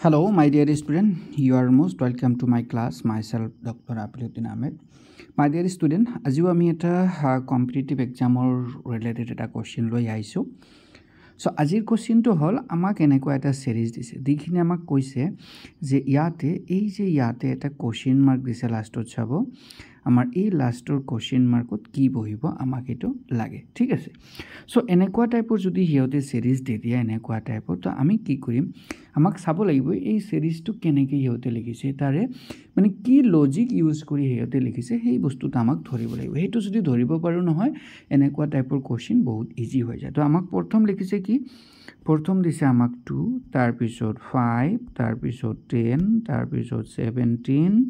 Hello, my dear student. You are most welcome to my class. Myself, Dr. Apiluddin Ahmed. My dear student, as you are me at a competitive exam or related at a question lo yaiso. So, azir question to hall, amak eneko at a series this. Dikhine amak koise, je yate, yate at a question mark this last chabo. আমাৰ এই লাষ্টৰ question মাৰ্কত কি বহিব আমাক এটো লাগে ঠিক আছে সো এনেকুৱা টাইপৰ যদি হিয়তে সিৰিজ দি দিয়া এনেকুৱা টাইপৰ তো আমি কি কৰিম আমাক চাব লাগিব এই সিৰিজটো কেনেকৈ হিয়তে লিখিছে তাৰে মানে কি লজিক ইউজ কৰি হিয়তে লিখিছে সেই বস্তুটো আমাক ধৰিব লাগিব হেতু যদি ধৰিব পাৰো নহয় এনেকুৱা টাইপৰ কোশ্চেন বহুত ইজি হৈ যায় তো আমাক প্ৰথম লিখিছে কি প্ৰথম দিছে আমাক 2 তাৰ পিছত 5 তাৰ পিছত 10 তাৰ পিছত 17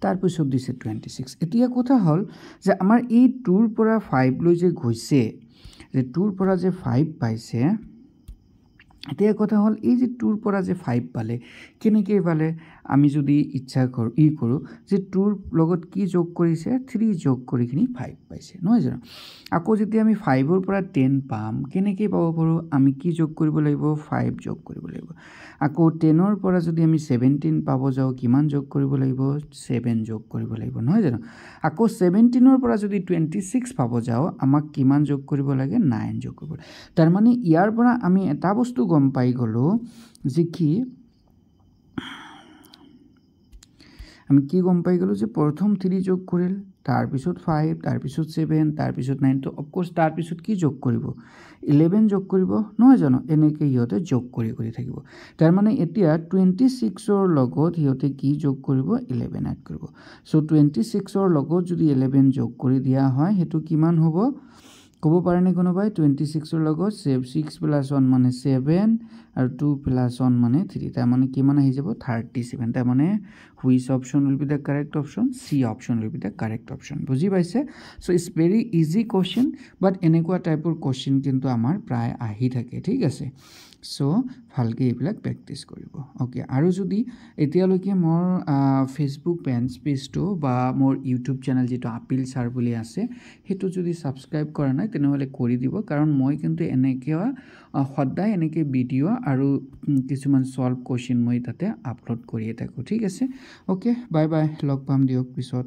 তাৰ পিছত দিছে 26 এতিয়া কথা হল যে আমাৰ এই 2 ৰ পৰা 5 লৈ যে গৈছে যে 2 ৰ পৰা যে 5 পাইছে এতিয়া কথা হল এই যে 2 ৰ পৰা যে 5 পালে কেনেকৈ পালে আমি যদি ইচ্ছা কৰো যে 2 ৰ লগত কি যোগ কৰিছে 3 যোগ কৰি কিনি 5 পাইছে নহয় জানো আকৌ যদি আমি 5 ৰ পৰা 10 পাম কেনেকৈ পাব পাৰো আমি কি যোগ কৰিব লাগিব 5 যোগ কৰিব লাগিব আকৌ 10 ৰ পৰা যদি আমি 17 পাব যাও কিমান যোগ কৰিব লাগিব 7 যোগ কৰিব লাগিব নহয় জানো আকৌ 17 ৰ পৰা যদি 26 পাব যাও আমাক কিমান যোগ কৰিব লাগে 9 যোগ কৰিব তাৰ মানে ইয়াৰ পৰা আমি এটা বস্তু গম পাই গলো যে কি আমি কি গম পাই গলো যে প্ৰথম 3 যোগ কৰিল তাৰ পিছত 5 তাৰ পিছত 7 তাৰ পিছত 9 তো অফ কোৰ্স তাৰ পিছত কি যোগ কৰিব 11 যোগ কৰিব নহয় জানো এনেকৈ হিয়তে যোগ কৰি থাকিব তাৰ মানে এতিয়া 26 ৰ লগত হিয়তে কি যোগ কৰিব 11 এড কৰিব সো 26 ৰ লগত যদি 11 যোগ কৰি দিয়া হয় হেতু কিমান হ'ব কব পাৰেনে কোনোবাই 26 ৰ লগত 6 + 1 মানে 7 আৰু 2 + 1 মানে 3 তাৰ মানে কিমান আহি যাব 37 তাৰ মানে which option will be the correct option C option will be the correct option বুজি পাইছে so it's very easy question but এনেকুৱা টাইপৰ কোশ্চেন কিন্তু আমাৰ প্ৰায় আহি থাকে ঠিক আছে সো ভালকে এইবিলাক প্ৰেক্টিস কৰিব ওকে আৰু যদি এতিয়ালৈকে মোৰ ফেসবুক পেজটো বা মোৰ ইউটিউব চেনেল যেটো আপিল স্যাৰ বুলি আছে হেতু যদি সাবস্ক্ৰাইব কৰা নাই তেনেহলে কৰি দিব কাৰণ মই কিন্তু এনেকৈ সদায় এনেকৈ ভিডিও আৰু কিছুমান সলভ কোশ্চেন মই তাতে আপলোড কৰিয়ে থাকো ঠিক আছে ওকে বাই বাই লগ পাম দিয়ক পিছত